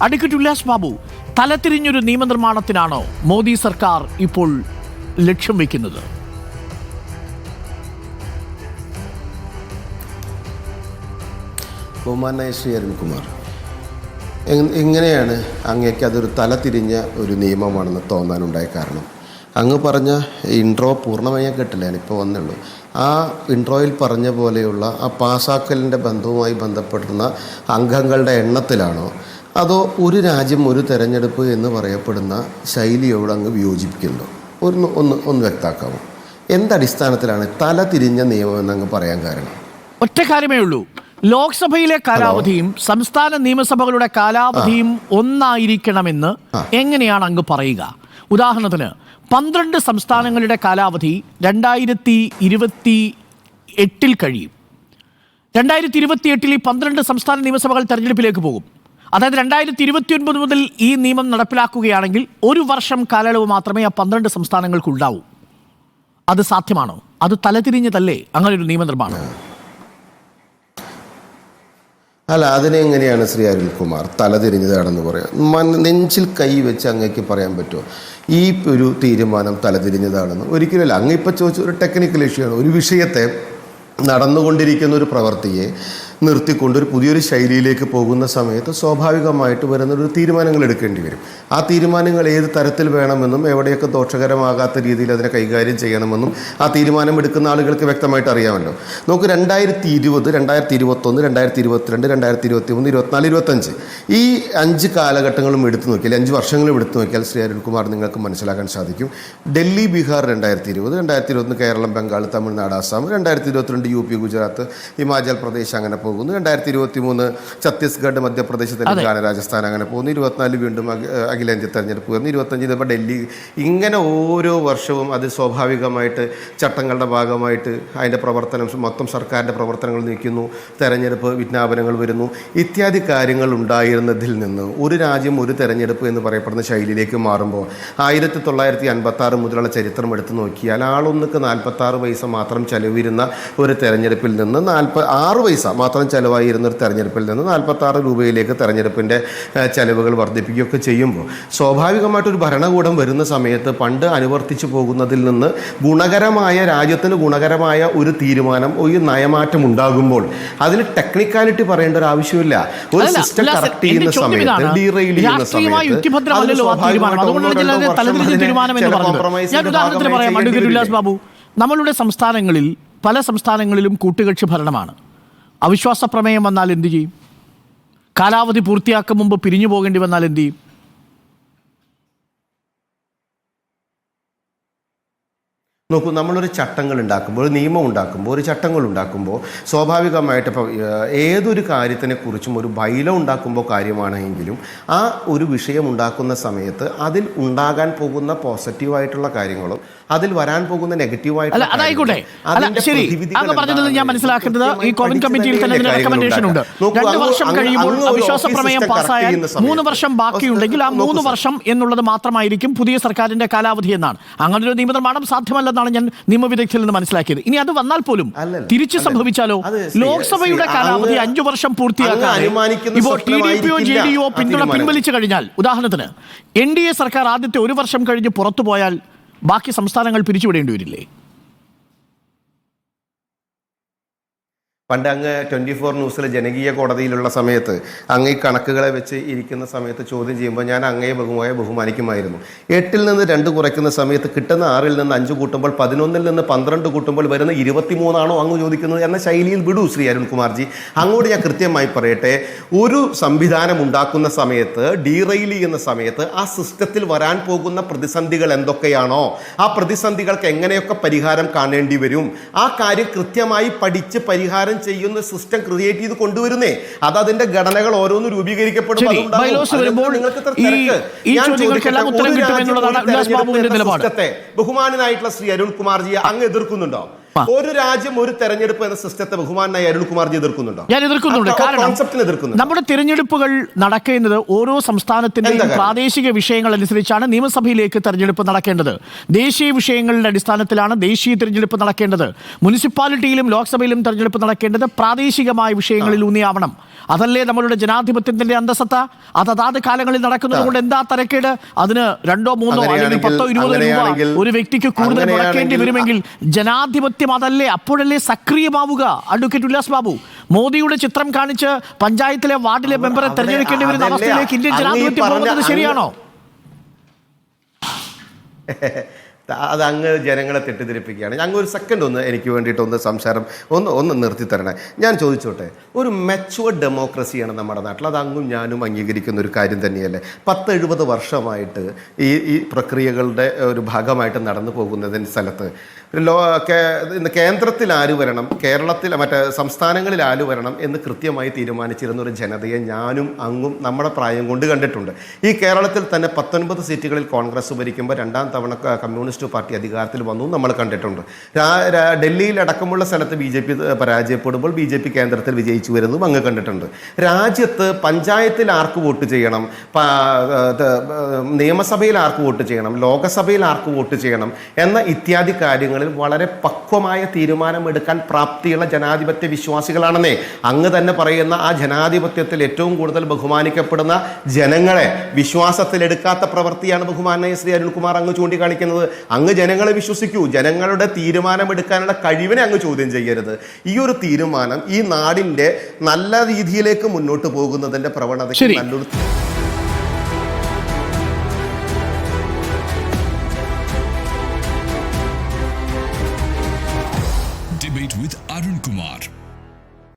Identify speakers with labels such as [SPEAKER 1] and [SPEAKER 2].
[SPEAKER 1] Advocate Ullas Babu, തലതിരിഞ്ഞൊരു നിയമനിർമ്മാണത്തിനാണോ Modi സർക്കാർ ഇപ്പോൾ ലക്ഷ്യം വയ്ക്കുന്നത്?
[SPEAKER 2] ബഹുമാനായ ശ്രീ അരുൺകുമാർ, എങ്ങനെയാണ് അങ്ങേക്ക് അതൊരു തലതിരിഞ്ഞ ഒരു നിയമമാണെന്ന് തോന്നാനുണ്ടായ കാരണം? അങ്ങ് പറഞ്ഞ ഇൻട്രോ പൂർണ്ണമായി കേട്ടില്ല, ഞാനിപ്പോൾ വന്നുള്ളൂ. ആ ഇൻട്രോയിൽ പറഞ്ഞ പോലെയുള്ള ആ പാസാക്കലിൻ്റെ ബന്ധവുമായി ബന്ധപ്പെടുന്ന അംഗങ്ങളുടെ എണ്ണത്തിലാണോ, അതോ ഒരു രാജ്യം ഒരു തെരഞ്ഞെടുപ്പ് എന്ന് പറയപ്പെടുന്ന ശൈലിയോട് അങ്ങ് വിയോജിപ്പിക്കുന്നു? ഒന്ന് വ്യക്തമാക്കാമോ? എന്തടിസ്ഥാനത്തിലാണ് തലതിരിഞ്ഞ നിയമം എന്നങ്ങ് പറയാൻ കാരണം?
[SPEAKER 1] ഒറ്റ കാര്യമേ ഉള്ളൂ. ലോക്സഭയിലെ കാലാവധിയും സംസ്ഥാന നിയമസഭകളുടെ കാലാവധിയും ഒന്നായിരിക്കണമെന്ന് എങ്ങനെയാണ് അങ്ങ് പറയുക? ഉദാഹരണത്തിന് 12 സംസ്ഥാനങ്ങളുടെ കാലാവധി 2028 കഴിയും. 2028 ഈ 12 സംസ്ഥാന നിയമസഭകൾ തെരഞ്ഞെടുപ്പിലേക്ക് പോകും. അതായത് 2029 മുതൽ ഈ നിയമം നടപ്പിലാക്കുകയാണെങ്കിൽ 1 വർഷം കാലയളവ് മാത്രമേ ആ 12 സംസ്ഥാനങ്ങൾക്ക് ഉണ്ടാവൂ. അത് സാധ്യമാണോ? അത് തലതിരിഞ്ഞതല്ലേ അങ്ങനൊരു നിയമനിർമ്മാണം?
[SPEAKER 2] അല്ല, അതിനെങ്ങനെയാണ് ശ്രീ അരുൺകുമാർ തലതിരിഞ്ഞതാണെന്ന് പറയാം? നെഞ്ചിൽ കൈ വെച്ച് അങ്ങേക്ക് പറയാൻ പറ്റുമോ ഈ ഒരു തീരുമാനം തലതിരിഞ്ഞതാണെന്ന്? ഒരിക്കലുമല്ല. അങ്ങ് ഇപ്പോൾ ചോദിച്ച ഒരു ടെക്നിക്കൽ ഇഷ്യൂ ആണ്. ഒരു വിഷയത്തെ, നടന്നുകൊണ്ടിരിക്കുന്ന ഒരു പ്രവൃത്തിയെ നിർത്തിക്കൊണ്ട് ഒരു പുതിയൊരു ശൈലിയിലേക്ക് പോകുന്ന സമയത്ത് സ്വാഭാവികമായിട്ട് വരുന്നൊരു തീരുമാനങ്ങൾ എടുക്കേണ്ടി വരും. ആ തീരുമാനങ്ങൾ ഏത് തരത്തിൽ വേണമെന്നും എവിടെയൊക്കെ ദോഷകരമാകാത്ത രീതിയിൽ അതിനെ കൈകാര്യം ചെയ്യണമെന്നും ആ തീരുമാനം എടുക്കുന്ന ആളുകൾക്ക് വ്യക്തമായിട്ട് അറിയാമല്ലോ. നമുക്ക് 2020, 2021, 2022, 2023, 24, 25 ഈ 5 കാലഘട്ടങ്ങളും എടുത്തു നോക്കിയാൽ, 5 വർഷങ്ങളും എടുത്തു നോക്കിയാൽ ശ്രീ അരുൺകുമാർ നിങ്ങൾക്ക് മനസ്സിലാക്കാൻ സാധിക്കും. ഡൽഹി, ബീഹാർ 2020, 2021 കേരളം, ബംഗാൾ, തമിഴ്നാട്, ആസാം, 2022 UP, ഗുജറാത്ത്, ഹിമാചൽ പ്രദേശ് അങ്ങനെ പോകുന്നു. 2023 ഛത്തീസ്ഗഡ്, മധ്യപ്രദേശ്, തെലങ്കാന, രാജസ്ഥാൻ അങ്ങനെ പോകുന്നു. 24 വീണ്ടും അഖിലേന്ത്യാ തെരഞ്ഞെടുപ്പ് വരുന്നു. 25 ഇപ്പോൾ ഡൽഹി. ഇങ്ങനെ ഓരോ വർഷവും അത് സ്വാഭാവികമായിട്ട് ചട്ടങ്ങളുടെ ഭാഗമായിട്ട് അതിൻ്റെ പ്രവർത്തനം, മൊത്തം സർക്കാരിൻ്റെ പ്രവർത്തനങ്ങൾ നീക്കുന്നു, തെരഞ്ഞെടുപ്പ് വിജ്ഞാപനങ്ങൾ വരുന്നു, ഇത്യാദി കാര്യങ്ങൾ ഉണ്ടായിരുന്നതിൽ നിന്ന് ഒരു രാജ്യം ഒരു തെരഞ്ഞെടുപ്പ് എന്ന് പറയപ്പെടുന്ന ശൈലിയിലേക്ക് മാറുമ്പോൾ 1956 മുതലുള്ള ചരിത്രം എടുത്തു നോക്കിയാൽ ആളൊന്നുക്ക് 46 പൈസ മാത്രം ചെലവിരുന്ന ഒരു തെരഞ്ഞെടുപ്പിൽ നിന്ന് 6 പൈസ മാത്രം ചെലവായിരുന്ന ഒരു തെരഞ്ഞെടുപ്പിൽ നിന്ന് 46 രൂപയിലേക്ക് തെരഞ്ഞെടുപ്പിൻ്റെ ചെലവുകൾ വർദ്ധിപ്പിക്കുകയൊക്കെ ചെയ്യുമ്പോൾ സ്വാഭാവികമായിട്ടൊരു ഭരണകൂടം വരുന്ന സമയത്ത് പണ്ട് അനുവർത്തിച്ചു പോകുന്നതിൽ നിന്ന് ഗുണകരമായ, രാജ്യത്തിന് ഗുണകരമായ ഒരു തീരുമാനം, ഒരു നയമാറ്റം ഉണ്ടാകുമ്പോൾ അതിന് ടെക്നിക്കാലിറ്റി പറയേണ്ട ഒരു ആവശ്യമില്ല. ഒരു സിസ്റ്റം കറക്റ്റ് ചെയ്യുന്ന സമയത്ത്, ഡീറെയിൽ ചെയ്യുന്ന സമയത്ത്
[SPEAKER 1] ബാബു, നമ്മളുടെ സംസ്ഥാനങ്ങളിൽ പല സംസ്ഥാനങ്ങളിലും കൂട്ടുകക്ഷി ഭരണമാണ്. അവിശ്വാസ പ്രമേയം വന്നാൽ എന്ത് ചെയ്യും? കാലാവധി പൂർത്തിയാക്കും മുമ്പ് പിരിഞ്ഞു പോകേണ്ടി വന്നാൽ എന്ത് ചെയ്യും?
[SPEAKER 2] നോക്കൂ, നമ്മളൊരു ചട്ടങ്ങൾ ഉണ്ടാക്കുമ്പോൾ, ഒരു നിയമം ഉണ്ടാക്കുമ്പോൾ, ഒരു ചട്ടങ്ങൾ ഉണ്ടാക്കുമ്പോൾ സ്വാഭാവികമായിട്ട് ഇപ്പോൾ ഏതൊരു കാര്യത്തിനെക്കുറിച്ചും ഒരു ബൈലോ ഉണ്ടാക്കുമ്പോൾ കാര്യമാണെങ്കിലും ആ ഒരു വിഷയം ഉണ്ടാക്കുന്ന സമയത്ത് അതിൽ ഉണ്ടാകാൻ പോകുന്ന പോസിറ്റീവായിട്ടുള്ള കാര്യങ്ങളും അതിൽ വരാൻ പോകുന്ന നെഗറ്റീവായിട്ടുള്ള,
[SPEAKER 1] അതായിക്കോട്ടെ, ഞാൻ മനസ്സിലാക്കുന്നത് ഈ കോവിൻ കമ്മിറ്റിയിൽ തന്നെ റെക്കമെൻഡേഷൻ ഉണ്ട്. 2 വർഷം കഴിയുമ്പോൾ അവിശ്വാസ പ്രമേയം പാസ്സായാൽ 3 വർഷം ബാക്കിയുണ്ടെങ്കിൽ ആ 3 വർഷം എന്നുള്ളത് മാത്രമായിരിക്കും പുതിയ സർക്കാരിന്റെ കാലാവധി എന്നാണ്. അങ്ങനൊരു നിയമനിർമ്മാണം സാധ്യമല്ലെന്നാണ് ഞാൻ നിയമവിദഗ്ധരിൽ നിന്ന് മനസ്സിലാക്കിയത്. ഇനി അത് വന്നാൽ പോലും തിരിച്ചു സംഭവിച്ചാലോ? ലോക്സഭയുടെ കാലാവധി 5 വർഷം പൂർത്തിയാക്കാൻ ഇപ്പോൾ TDP യോ JDU യോ പിൻവലിച്ചു കഴിഞ്ഞാൽ, ഉദാഹരണത്തിന് NDA സർക്കാർ ആദ്യത്തെ 1 വർഷം കഴിഞ്ഞ് പുറത്തുപോയാൽ ബാക്കി സംസ്ഥാനങ്ങൾ പിരിച്ചുവിടേണ്ടി വരില്ലേ?
[SPEAKER 2] പണ്ട് അങ്ങ് 24 ന്യൂസിലെ ജനകീയ കോടതിയിലുള്ള സമയത്ത് അങ്ങ് ഈ കണക്കുകളെ വെച്ച് ഇരിക്കുന്ന സമയത്ത് ചോദ്യം ചെയ്യുമ്പോൾ ഞാൻ അങ്ങയെ ബഹുമാനിക്കുമായിരുന്നു. 8-ൽ നിന്ന് 2 കുറയ്ക്കുന്ന സമയത്ത് കിട്ടുന്ന 6-ൽ നിന്ന് 5 കൂട്ടുമ്പോൾ 11-ൽ നിന്ന് 12 കൂട്ടുമ്പോൾ വരുന്ന 23 ആണോ അങ്ങ് ചോദിക്കുന്നത് എന്ന ശൈലിയിൽ വിടൂ ശ്രീ അരുൺകുമാർജി. അങ്ങോട്ട് ഞാൻ കൃത്യമായി പറയട്ടെ, ഒരു സംവിധാനം ഉണ്ടാക്കുന്ന സമയത്ത്, ഡീറെയിൽ ചെയ്യുന്ന സമയത്ത് ആ സിസ്റ്റത്തിൽ വരാൻ പോകുന്ന പ്രതിസന്ധികൾ എന്തൊക്കെയാണോ, ആ പ്രതിസന്ധികൾക്ക് എങ്ങനെയൊക്കെ പരിഹാരം കാണേണ്ടി വരും, ആ കാര്യം കൃത്യമായി പഠിച്ച് പരിഹാരം ചെയ്യുന്ന സിസ്റ്റം ക്രിയേറ്റ് ചെയ്ത് കൊണ്ടുവരുന്നേ. അത് അതിന്റെ ഘടനകൾ ഓരോന്നും രൂപീകരിക്കപ്പെടും. ബഹുമാനായിട്ടുള്ള ശ്രീ അരുൺകുമാർജിയെ അങ്ങ് എതിർക്കുന്നുണ്ടോ? ഒരു രാജ്യം ഒരു തെരഞ്ഞെടുപ്പ് എന്ന സിസ്റ്റത്തെ ബഹുമാനായ അരുൺകുമാർജി എതിർക്കുന്നുണ്ടോ?
[SPEAKER 1] ഞാൻ എതിർക്കുന്നുണ്ട്. കാരണം നമ്മുടെ തിരഞ്ഞെടുപ്പുകൾ നടക്കുന്നത് ഓരോ സംസ്ഥാനത്തിന്റെയും പ്രാദേശിക വിഷയങ്ങൾ അനുസരിച്ചാണ് നിയമസഭയിലേക്ക് തെരഞ്ഞെടുപ്പ് നടക്കേണ്ടത്. ദേശീയ വിഷയങ്ങളുടെ അടിസ്ഥാനത്തിലാണ് ദേശീയ തിരഞ്ഞെടുപ്പ് നടക്കേണ്ടത്. മുനിസിപ്പാലിറ്റിയിലും ലോക്സഭയിലും തെരഞ്ഞെടുപ്പ് നടക്കേണ്ടത് പ്രാദേശികമായ വിഷയങ്ങളിൽ ഊന്നിയാവണം. അതല്ലേ നമ്മളുടെ ജനാധിപത്യത്തിന്റെ അന്തസത്ത. അതാത് കാലങ്ങളിൽ നടക്കുന്നത് കൊണ്ട് എന്താ തരക്കേട്? അതിന് 2, 3 അല്ലെങ്കിൽ 10, 20 രൂപ ഒരു വ്യക്തിക്ക് കൂടുതൽ മുടക്കേണ്ടി വരുമെങ്കിൽ ജനാധിപത്യം അതല്ലേ, അപ്പോഴല്ലേ സക്രിയമാവുക? അഡ്വക്കേറ്റ് ഉല്ലാസ് ബാബു, മോദിയുടെ ചിത്രം കാണിച്ച് പഞ്ചായത്തിലെ വാർഡിലെ മെമ്പറെ തെരഞ്ഞെടുക്കേണ്ടി വരുന്ന അവസ്ഥയിലേക്ക് ഇന്ത്യൻ ജനാധിപത്യം പോകുന്നത് ശരിയാണോ?
[SPEAKER 2] അത് അങ്ങ് ജനങ്ങളെ തെറ്റിദ്ധരിപ്പിക്കുകയാണ്. ഞങ്ങൾ ഒരു സെക്കൻഡ് എനിക്ക് വേണ്ടിയിട്ടൊന്ന് സംസാരം ഒന്ന് നിർത്തി തരണേ. ഞാൻ ചോദിച്ചോട്ടെ, ഒരു മെച്ചുവർഡ് ഡെമോക്രസിയാണ് നമ്മുടെ നാട്ടിൽ. അത് അങ്ങും ഞാനും അംഗീകരിക്കുന്ന ഒരു കാര്യം തന്നെയല്ലേ? 10-70 വർഷമായിട്ട് ഈ പ്രക്രിയകളുടെ ഒരു ഭാഗമായിട്ട് നടന്നു പോകുന്നതിന് സ്ഥലത്ത് കേന്ദ്രത്തിൽ ആര് വരണം, കേരളത്തിൽ മറ്റേ സംസ്ഥാനങ്ങളിൽ ആര് വരണം എന്ന് കൃത്യമായി തീരുമാനിച്ചിരുന്ന ഒരു ജനതയെ ഞാനും അങ്ങും നമ്മുടെ പ്രായം കൊണ്ട് കണ്ടിട്ടുണ്ട്. ഈ കേരളത്തിൽ തന്നെ 19 സീറ്റുകളിൽ കോൺഗ്രസ് ഭരിക്കുമ്പോൾ 2ാം തവണ കമ്മ്യൂണിസ്റ്റ് പാർട്ടി അധികാരത്തിൽ വന്നു നമ്മൾ കണ്ടിട്ടുണ്ട്. ഡൽഹിയിൽ അടക്കമുള്ള സ്ഥലത്ത് BJP പരാജയപ്പെടുമ്പോൾ BJP കേന്ദ്രത്തിൽ വിജയിച്ചു വരുന്നതും അങ്ങ് കണ്ടിട്ടുണ്ട്. രാജ്യത്ത് പഞ്ചായത്തിൽ ആർക്ക് വോട്ട് ചെയ്യണം, നിയമസഭയിൽ ആർക്ക് വോട്ട് ചെയ്യണം, ലോകസഭയിൽ ആർക്ക് വോട്ട് ചെയ്യണം എന്ന ഇത്യാദി കാര്യങ്ങളിൽ വളരെ പക്വമായ തീരുമാനമെടുക്കാൻ പ്രാപ്തിയുള്ള ജനാധിപത്യ വിശ്വാസികളാണെന്നേ അങ്ങ് തന്നെ പറയുന്ന ആ ജനാധിപത്യത്തിൽ ഏറ്റവും കൂടുതൽ ബഹുമാനിക്കപ്പെടുന്ന ജനങ്ങളെ വിശ്വാസത്തിലെടുക്കാത്ത പ്രവൃത്തിയാണ് ബഹുമാനായ ശ്രീ അരുൺകുമാർ അങ്ങ് ചൂണ്ടിക്കാണിക്കുന്നത്. അങ്ങ് ജനങ്ങളെ വിശ്വസിക്കൂ, ജനങ്ങളുടെ തീരുമാനമെടുക്കാനുള്ള കഴിവിനെ അങ്ങ് ചോദ്യം ചെയ്യരുത്. ഈ ഒരു തീരുമാനം ഈ നാടിന്റെ നല്ല രീതിയിലേക്ക് മുന്നോട്ട് പോകുന്നതിന്റെ പ്രവണതയ്ക്ക് നല്ലൊരു
[SPEAKER 3] Debate with Arun Kumar.